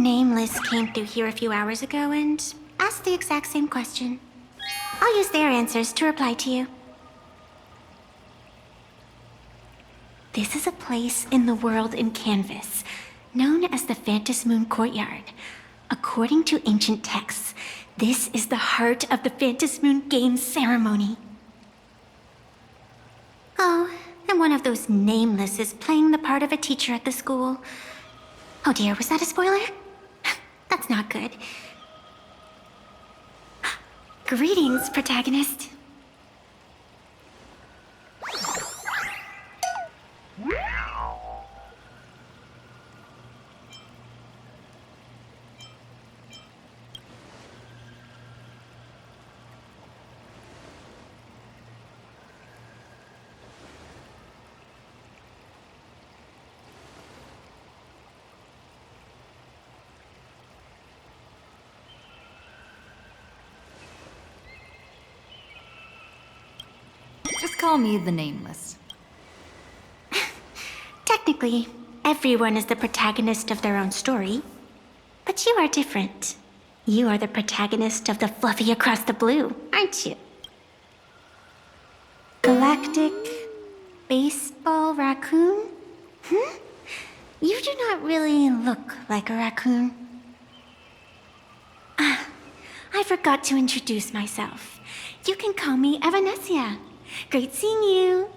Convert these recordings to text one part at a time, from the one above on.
Nameless came through here a few hours ago and asked the exact same question. I'll use their answers to reply to you. This is a place in the world in Canvas, known as the Phantom Moon Courtyard. According to ancient texts, this is the heart of the Phantom Moon Games ceremony. Oh, and one of those Nameless is playing the part of a teacher at the school. Oh dear, was that a spoiler? That's not good. Greetings, protagonist. Just call me the Nameless. Technically, everyone is the protagonist of their own story. But you are different. You are the protagonist of the Fluffy Across the Blue, aren't you? Galactic baseball raccoon? You do not really look like a raccoon. I forgot to introduce myself. You can call me Evanessia. Great seeing you.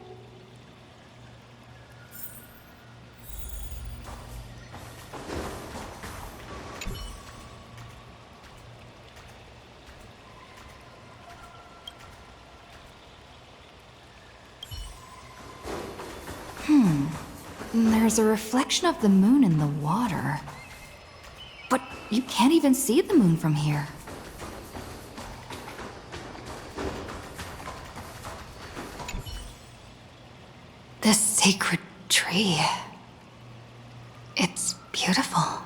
There's a reflection of the moon in the water. But you can't even see the moon from here. This sacred tree. It's beautiful.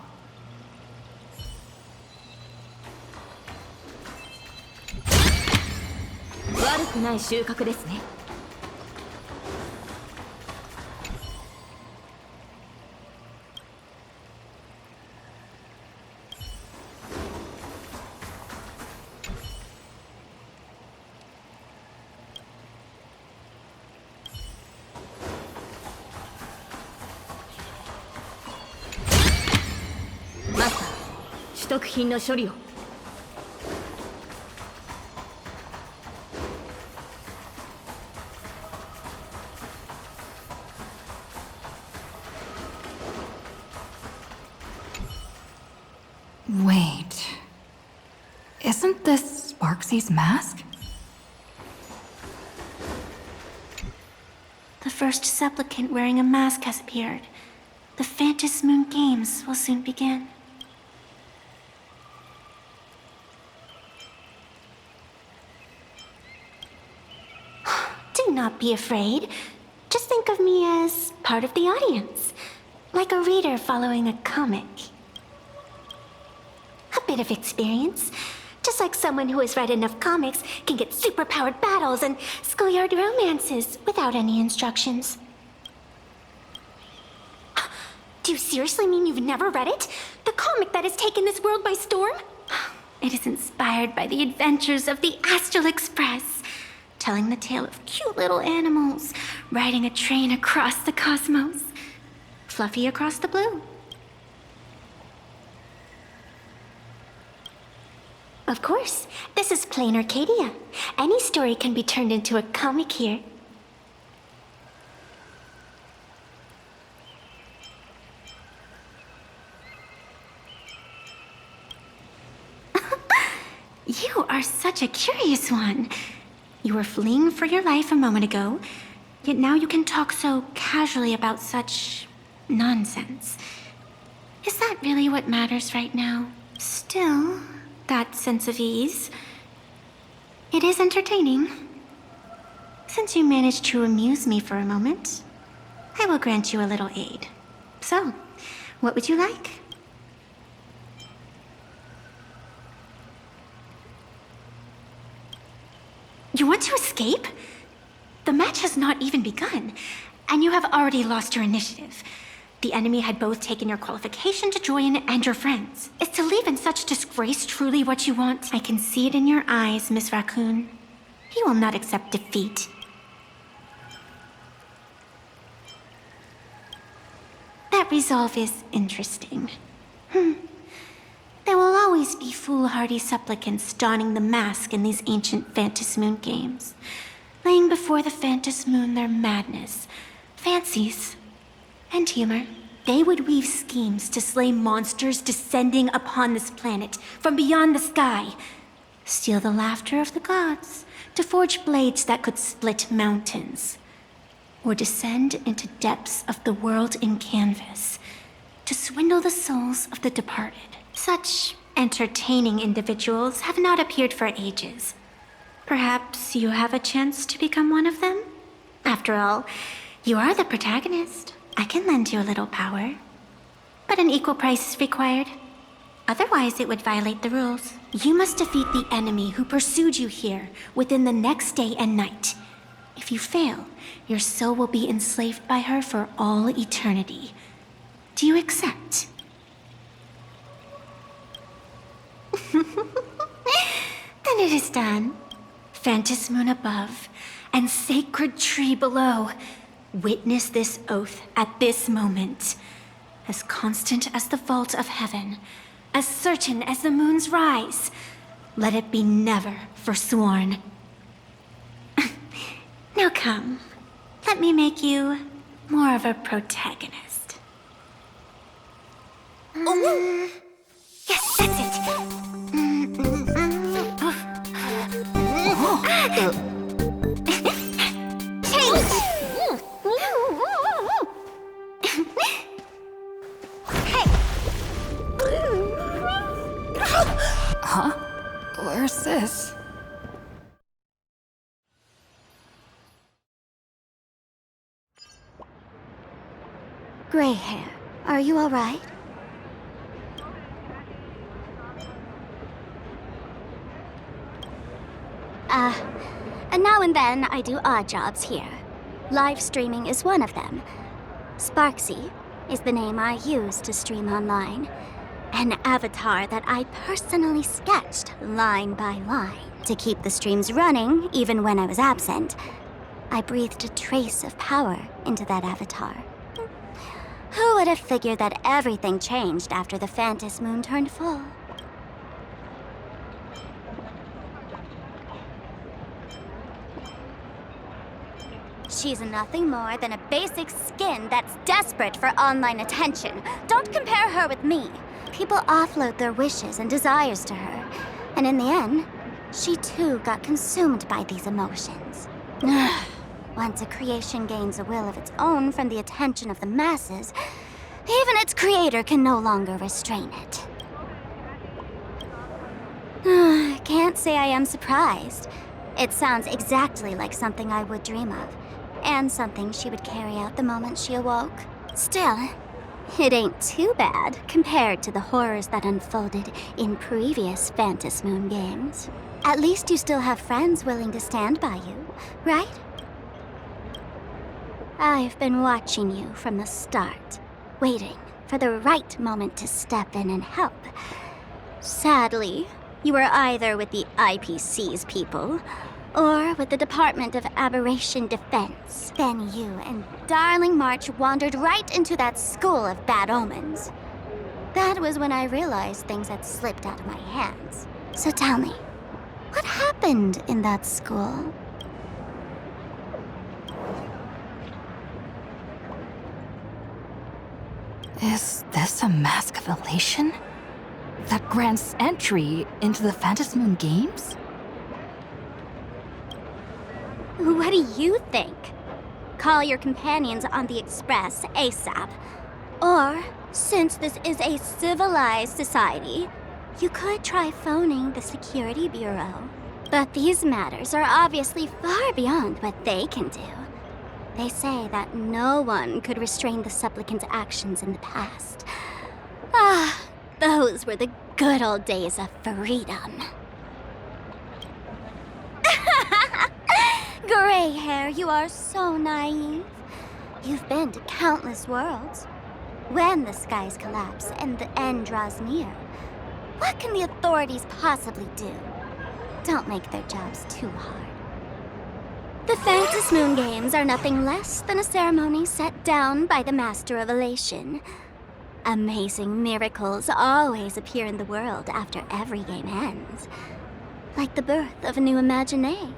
Wait. Isn't this Sparksy's mask? The first supplicant wearing a mask has appeared. The Phantom Moon Games will soon begin. Do not be afraid. Just think of me as part of the audience, like a reader following a comic. A bit of experience, just like someone who has read enough comics can get superpowered battles and schoolyard romances without any instructions. Do you seriously mean you've never read it? The comic that has taken this world by storm? It is inspired by the adventures of the Astral Express, telling the tale of cute little animals riding a train across the cosmos. Fluffy Across the Blue. Of course, this is plain Arcadia. Any story can be turned into a comic here. You are such a curious one. You were fleeing for your life a moment ago, yet now you can talk so casually about such nonsense. Is that really what matters right now? Still, that sense of ease. It is entertaining. Since you managed to amuse me for a moment, I will grant you a little aid. So, what would you like? You want to escape? The match has not even begun, and you have already lost your initiative. The enemy had both taken your qualification to join and your friends. Is to leave in such disgrace truly what you want? I can see it in your eyes, Miss Raccoon. You will not accept defeat. That resolve is interesting. There will always be foolhardy supplicants donning the mask in these ancient Phantasmoon games, laying before the Phantasmoon their madness, fancies, and humor. They would weave schemes to slay monsters descending upon this planet from beyond the sky, steal the laughter of the gods, to forge blades that could split mountains, or descend into depths of the world in canvas to swindle the souls of the departed. Such entertaining individuals have not appeared for ages. Perhaps you have a chance to become one of them? After all, you are the protagonist. I can lend you a little power. But an equal price is required. Otherwise, it would violate the rules. You must defeat the enemy who pursued you here within the next day and night. If you fail, your soul will be enslaved by her for all eternity. Do you accept? Then it is done. Phantasmoon above and sacred tree below. Witness this oath at this moment. As constant as the vault of heaven, as certain as the moon's rise. Let it be never forsworn. Now come, let me make you more of a protagonist. Yes, that's it. Change! Hey! Huh? Where's this? Gray hair, are you all right? And now and then I do odd jobs here. Live streaming is one of them. Sparksy is the name I use to stream online. An avatar that I personally sketched line by line to keep the streams running even when I was absent. I breathed a trace of power into that avatar. Who would have figured that everything changed after the Phantasmoon turned full? She's nothing more than a basic skin that's desperate for online attention. Don't compare her with me. People offload their wishes and desires to her. And in the end, she too got consumed by these emotions. Once a creation gains a will of its own from the attention of the masses, even its creator can no longer restrain it. Can't say I am surprised. It sounds exactly like something I would dream of, and something she would carry out the moment she awoke. Still, it ain't too bad compared to the horrors that unfolded in previous Phantasmoon games. At least you still have friends willing to stand by you, right? I've been watching you from the start, waiting for the right moment to step in and help. Sadly, you were either with the IPC's people, or with the Department of Aberration Defense. Then you and Darling March wandered right into that school of bad omens. That was when I realized things had slipped out of my hands. So tell me, what happened in that school? Is this a mask of elation? That grants entry into the Phantasmoon games? What do you think? Call your companions on the Express ASAP. Or, since this is a civilized society, you could try phoning the Security Bureau. But these matters are obviously far beyond what they can do. They say that no one could restrain the supplicant's actions in the past. Those were the good old days of freedom. Gray hair, you are so naive. You've been to countless worlds. When the skies collapse and the end draws near, what can the authorities possibly do? Don't make their jobs too hard. The Phantom Moon Games are nothing less than a ceremony set down by the Master of Elation. Amazing miracles always appear in the world after every game ends. Like the birth of a new imagination,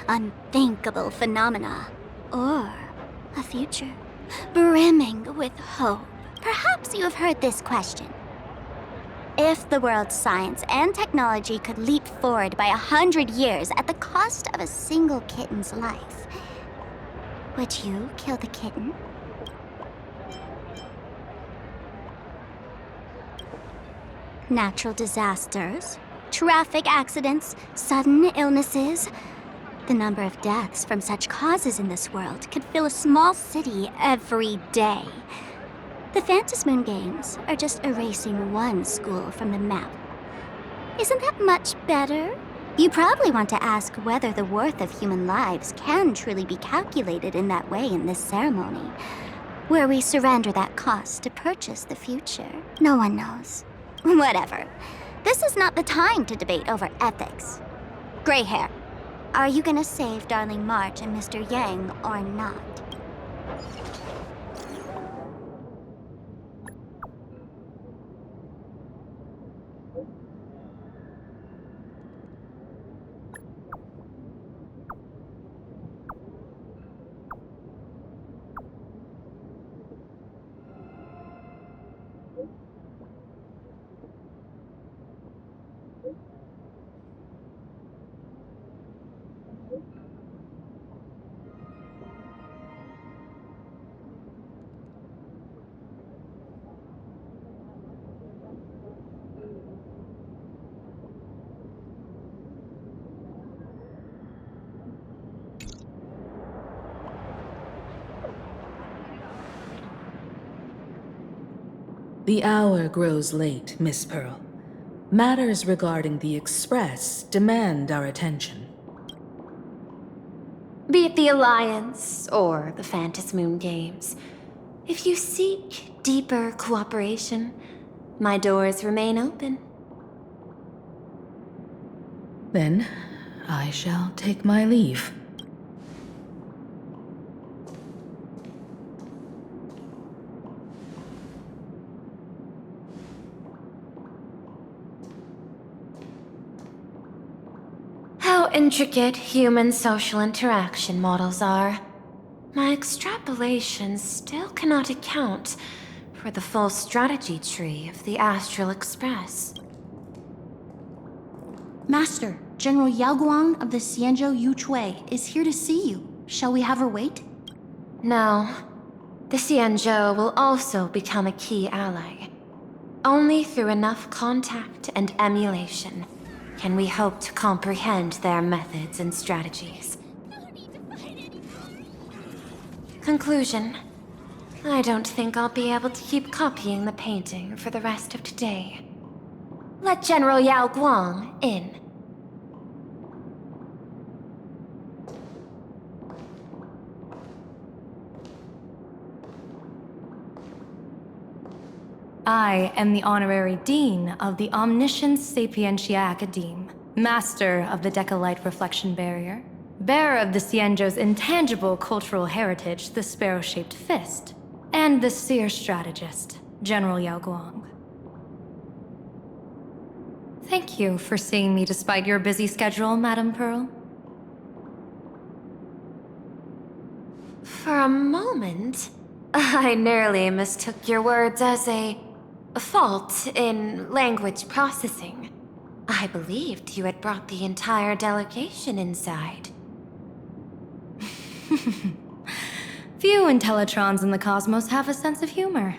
unthinkable phenomena, or a future brimming with hope. Perhaps you have heard this question. If the world's science and technology could leap forward by 100 years at the cost of a single kitten's life, would you kill the kitten? Natural disasters, traffic accidents, sudden illnesses. The number of deaths from such causes in this world could fill a small city every day. The Phantom Moon Games are just erasing one school from the map. Isn't that much better? You probably want to ask whether the worth of human lives can truly be calculated in that way in this ceremony, where we surrender that cost to purchase the future. No one knows. Whatever. This is not the time to debate over ethics. Gray hair, are you gonna save Darling March and Mr. Yang or not? The hour grows late, Miss Pearl. Matters regarding the Express demand our attention. Be it the Alliance or the Phantom Moon Games, if you seek deeper cooperation, my doors remain open. Then, I shall take my leave. How intricate human social interaction models are. My extrapolations still cannot account for the full strategy tree of the Astral Express. Master, General Yao Guang of the Xianzhou Yuchui is here to see you. Shall we have her wait? No. The Xianzhou will also become a key ally. Only through enough contact and emulation can we hope to comprehend their methods and strategies. Conclusion. I don't think I'll be able to keep copying the painting for the rest of today. Let General Yao Guang in. I am the Honorary Dean of the Omniscience Sapientia Academe, Master of the Decalite Reflection Barrier, bearer of the Xianzhou's intangible cultural heritage, the Sparrow-shaped Fist, and the Seer Strategist, General Yao Guang. Thank you for seeing me despite your busy schedule, Madame Pearl. For a moment, I nearly mistook your words as a fault in language processing. I believed you had brought the entire delegation inside. Few Intellitrons in the cosmos have a sense of humor.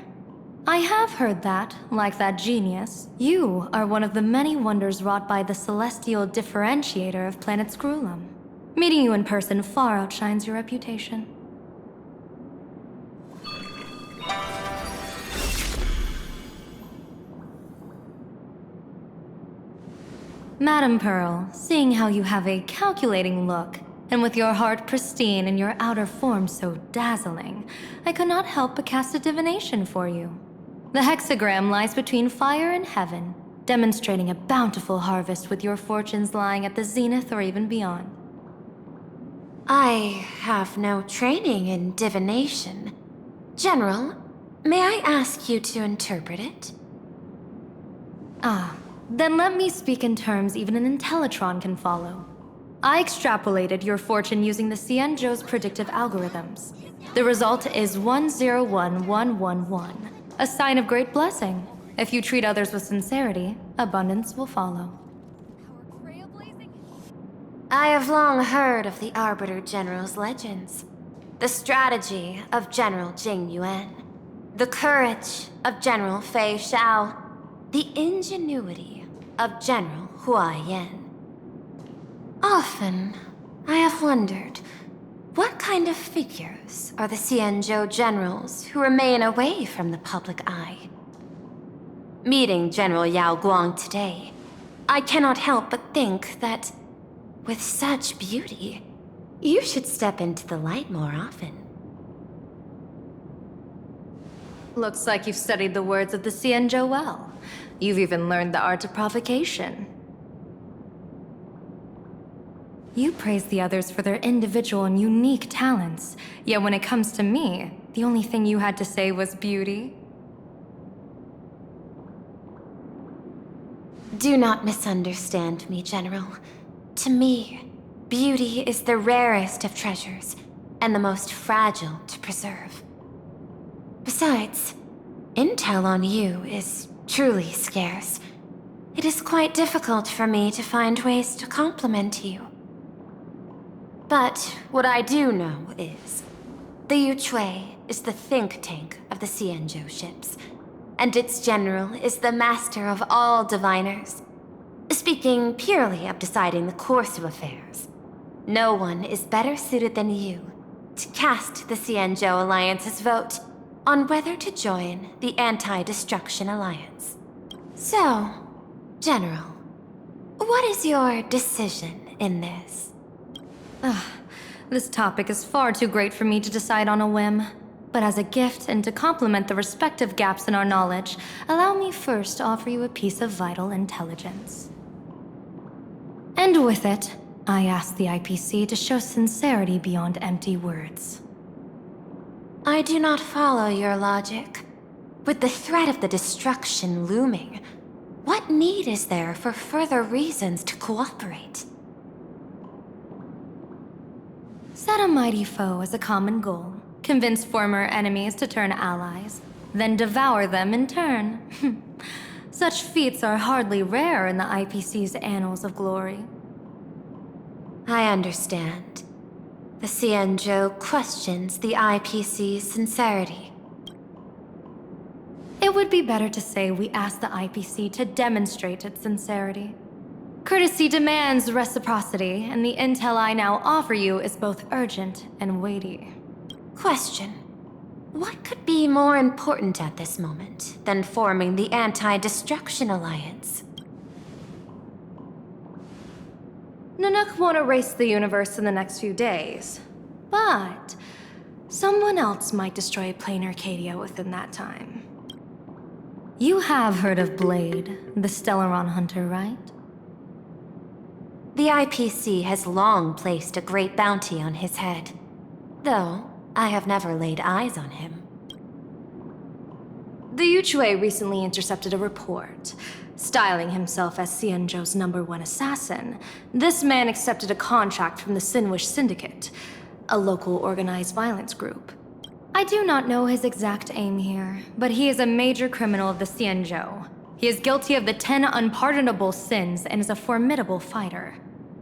I have heard that, like that genius, you are one of the many wonders wrought by the celestial differentiator of planet Scrulum. Meeting you in person far outshines your reputation. Madame Pearl, seeing how you have a calculating look, and with your heart pristine and your outer form so dazzling, I could not help but cast a divination for you. The hexagram lies between fire and heaven, demonstrating a bountiful harvest with your fortunes lying at the zenith or even beyond. I have no training in divination. General, may I ask you to interpret it? Then let me speak in terms even an Intellitron can follow. I extrapolated your fortune using the Cienjo's predictive algorithms. The result is 101111, a sign of great blessing. If you treat others with sincerity, abundance will follow. I have long heard of the Arbiter General's legends. The strategy of General Jing Yuan. The courage of General Fei Xiao. The ingenuity of General Hua Yan. Often, I have wondered, what kind of figures are the Xianzhou generals who remain away from the public eye? Meeting General Yao Guang today, I cannot help but think that, with such beauty, you should step into the light more often. Looks like you've studied the words of the Xianzhou well. You've even learned the art of provocation. You praise the others for their individual and unique talents, yet when it comes to me, the only thing you had to say was beauty. Do not misunderstand me, General. To me, beauty is the rarest of treasures, and the most fragile to preserve. Besides, intel on you is truly scarce. It is quite difficult for me to find ways to compliment you. But what I do know is, the Yuchui is the think tank of the Xianzhou ships, and its general is the master of all diviners. Speaking purely of deciding the course of affairs, no one is better suited than you to cast the Xianzhou Alliance's vote on whether to join the Anti-Destruction Alliance. So, General, what is your decision in this? This topic is far too great for me to decide on a whim. But as a gift and to complement the respective gaps in our knowledge, allow me first to offer you a piece of vital intelligence. And with it, I ask the IPC to show sincerity beyond empty words. I do not follow your logic. With the threat of the destruction looming, what need is there for further reasons to cooperate? Set a mighty foe as a common goal. Convince former enemies to turn allies, then devour them in turn. Such feats are hardly rare in the IPC's annals of glory. I understand. The Xianzhou questions the IPC's sincerity. It would be better to say we ask the IPC to demonstrate its sincerity. Courtesy demands reciprocity, and the intel I now offer you is both urgent and weighty. Question. What could be more important at this moment than forming the Anti-Destruction Alliance? Nanook won't erase the universe in the next few days, but someone else might destroy plain Arcadia within that time. You have heard of Blade, the Stellaron hunter, right? The IPC has long placed a great bounty on his head, though I have never laid eyes on him. The Yuchui recently intercepted a report. Styling himself as Xianzhou's #1 assassin, this man accepted a contract from the Sinwish Syndicate, a local organized violence group. I do not know his exact aim here, but he is a major criminal of the Xianzhou. He is guilty of the 10 unpardonable sins and is a formidable fighter,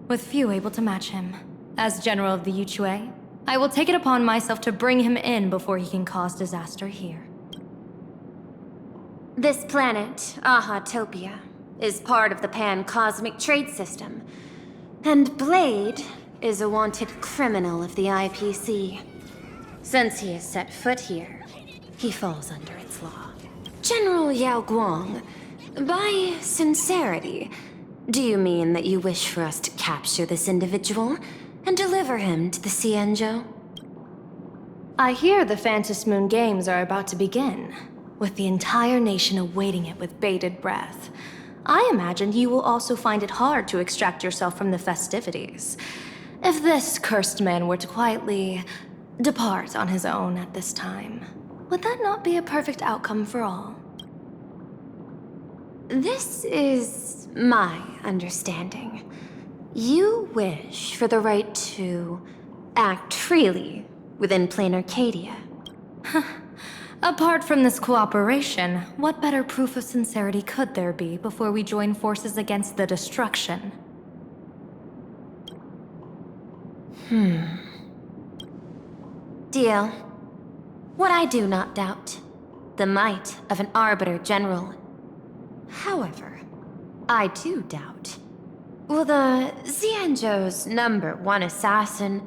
with few able to match him. As general of the Yuchui, I will take it upon myself to bring him in before he can cause disaster here. This planet, Ahatopia, is part of the pan-cosmic trade system, and Blade is a wanted criminal of the IPC. Since he has set foot here, he falls under its law. General Yao Guang, by sincerity, do you mean that you wish for us to capture this individual and deliver him to the Xianzhou? I hear the Phantom Moon Games are about to begin. with the entire nation awaiting it with bated breath. I imagine you will also find it hard to extract yourself from the festivities. If this cursed man were to quietly depart on his own at this time, would that not be a perfect outcome for all? This is my understanding. You wish for the right to act freely within plain Arcadia. Apart from this cooperation, what better proof of sincerity could there be before we join forces against the destruction? Deal. What I do not doubt, the might of an Arbiter General. However, I do doubt, will the Xianzhou's #1 assassin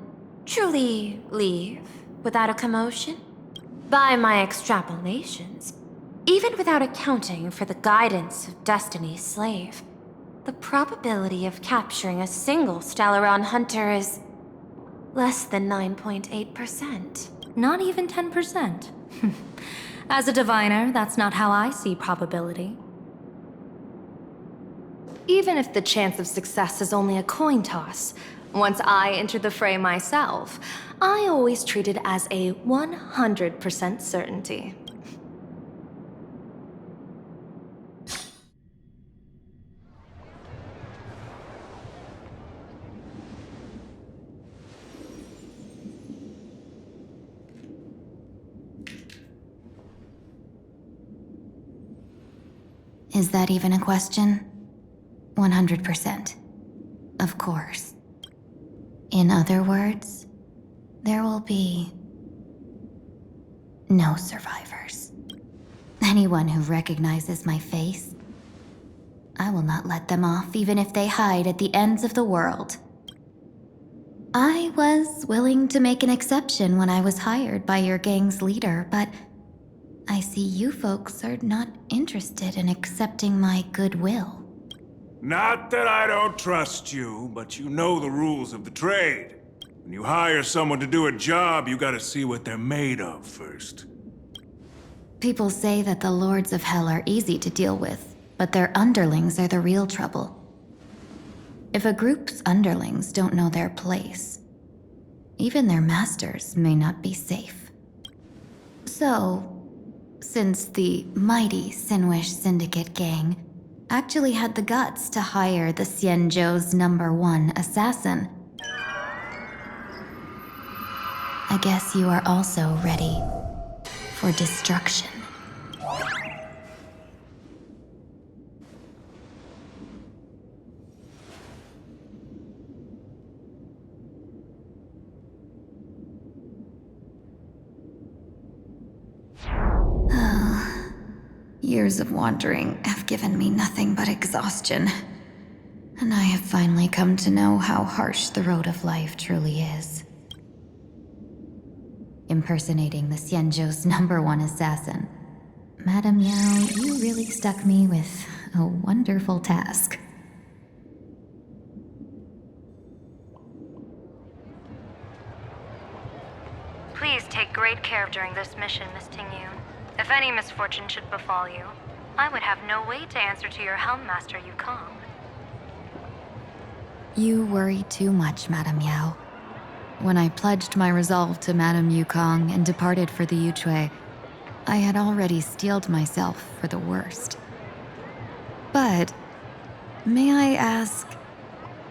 truly leave without a commotion? By my extrapolations, even without accounting for the guidance of Destiny's slave, the probability of capturing a single Stellaron hunter is less than 9.8%. Not even 10%. As a diviner, that's not how I see probability. Even if the chance of success is only a coin toss, once I enter the fray myself, I always treat it as a 100% certainty. Is that even a question? 100%. Of course. In other words, there will be no survivors. Anyone who recognizes my face, I will not let them off even if they hide at the ends of the world. I was willing to make an exception when I was hired by your gang's leader, but I see you folks are not interested in accepting my goodwill. Not that I don't trust you, but you know the rules of the trade. When you hire someone to do a job, you gotta see what they're made of first. People say that the Lords of Hell are easy to deal with, but their underlings are the real trouble. If a group's underlings don't know their place, even their masters may not be safe. So, since the mighty Sinwish Syndicate gang actually had the guts to hire the Xianzhou's #1 assassin, I guess you are also ready for destruction. Years of wandering have given me nothing but exhaustion, and I have finally come to know how harsh the road of life truly is. Impersonating the Xianzhou's #1 assassin. Madame Yao, you really stuck me with a wonderful task. Please take great care during this mission, Miss Tingyun. If any misfortune should befall you, I would have no way to answer to your Helmmaster Yukong. You worry too much, Madame Yao. When I pledged my resolve to Madame Yukong and departed for the Yuchui, I had already steeled myself for the worst. But, may I ask,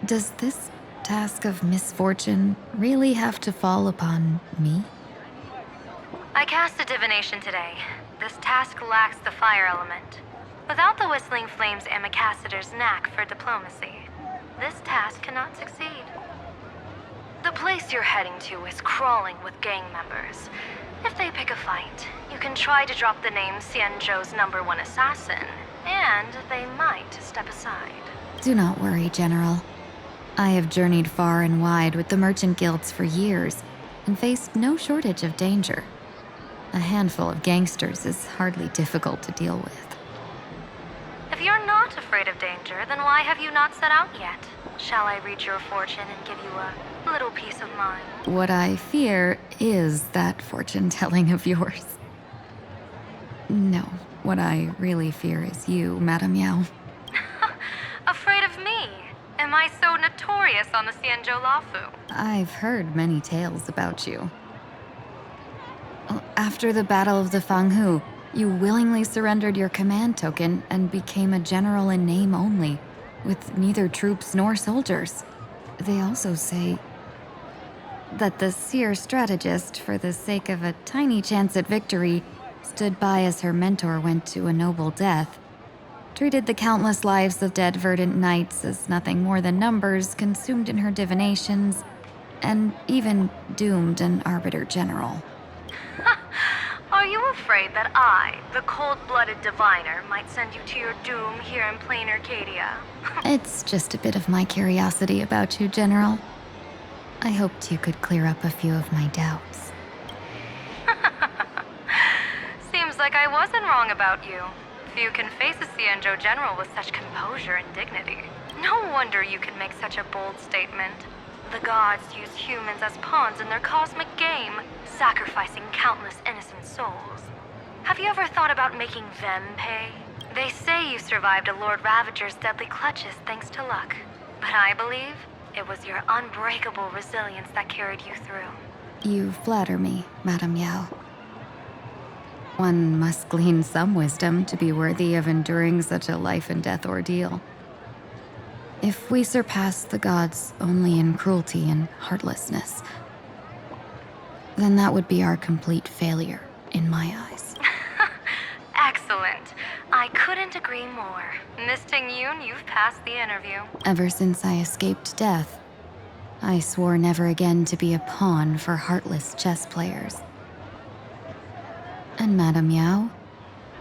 does this task of misfortune really have to fall upon me? I cast a divination today. This task lacks the fire element. Without the Whistling Flames Ambassador's knack for diplomacy, this task cannot succeed. The place you're heading to is crawling with gang members. If they pick a fight, you can try to drop the name Xianzhou's #1 assassin, and they might step aside. Do not worry, General. I have journeyed far and wide with the merchant guilds for years and faced no shortage of danger. A handful of gangsters is hardly difficult to deal with. If you're not afraid of danger, then why have you not set out yet? Shall I read your fortune and give you a little peace of mind? What I fear is that fortune telling of yours. No, what I really fear is you, Madame Yao. Afraid of me? Am I so notorious on the Xianzhou Lafu? I've heard many tales about you. After the Battle of the Fanghu, you willingly surrendered your command token and became a general in name only, with neither troops nor soldiers. They also say that the seer strategist, for the sake of a tiny chance at victory, stood by as her mentor went to a noble death, treated the countless lives of dead verdant knights as nothing more than numbers consumed in her divinations, and even doomed an arbiter general. Are you afraid that I, the cold-blooded diviner, might send you to your doom here in plain Arcadia? It's just a bit of my curiosity about you, General. I hoped you could clear up a few of my doubts. Seems like I wasn't wrong about you. Few can face a Xianzhou general with such composure and dignity. No wonder you can make such a bold statement. The gods use humans as pawns in their cosmic game, sacrificing countless innocent souls. Have you ever thought about making them pay? They say you survived a Lord Ravager's deadly clutches thanks to luck. But I believe it was your unbreakable resilience that carried you through. You flatter me, Madame Yao. One must glean some wisdom to be worthy of enduring such a life-and-death ordeal. If we surpass the gods only in cruelty and heartlessness, then that would be our complete failure, in my eyes. Excellent. I couldn't agree more. Miss Ting-Yun, you've passed the interview. Ever since I escaped death, I swore never again to be a pawn for heartless chess players. And Madame Yao,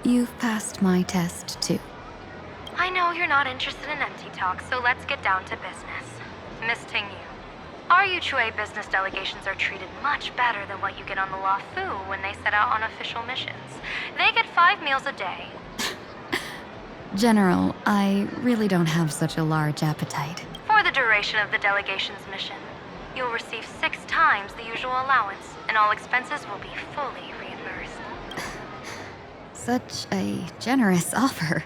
you've passed my test too. I know you're not interested in empty talk, so let's get down to business. Miss Ting-Yun, our Yuchue business delegations are treated much better than what you get on the Lafu when they set out on official missions. They get 5 meals a day. General, I really don't have such a large appetite. For the duration of the delegation's mission, you'll receive 6 times the usual allowance, and all expenses will be fully reimbursed. Such a generous offer.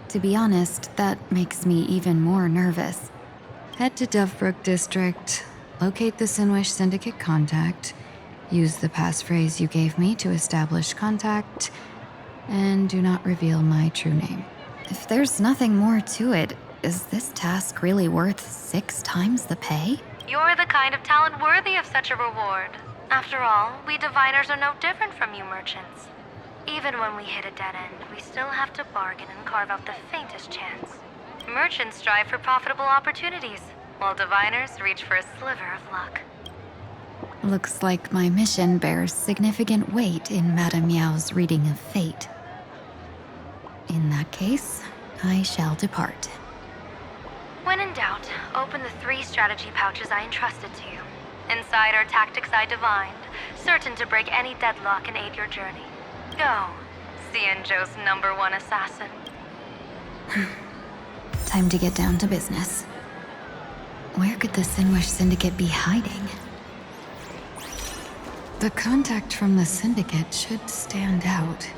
To be honest, that makes me even more nervous. Head to Dovebrook District, locate the Sinwish Syndicate contact, use the passphrase you gave me to establish contact, and do not reveal my true name. If there's nothing more to it, is this task really worth 6 times the pay? You're the kind of talent worthy of such a reward. After all, we diviners are no different from you merchants. Even when we hit a dead end, we still have to bargain and carve out the faintest chance. Merchants strive for profitable opportunities, while diviners reach for a sliver of luck. Looks like my mission bears significant weight in Madame Yao's reading of fate. In that case, I shall depart. When in doubt, open the 3 strategy pouches I entrusted to you. Inside are tactics I divined, certain to break any deadlock and aid your journey. Go, Xianzhou's #1 assassin. Time to get down to business. Where could the Sinwish Syndicate be hiding? The contact from the Syndicate should stand out.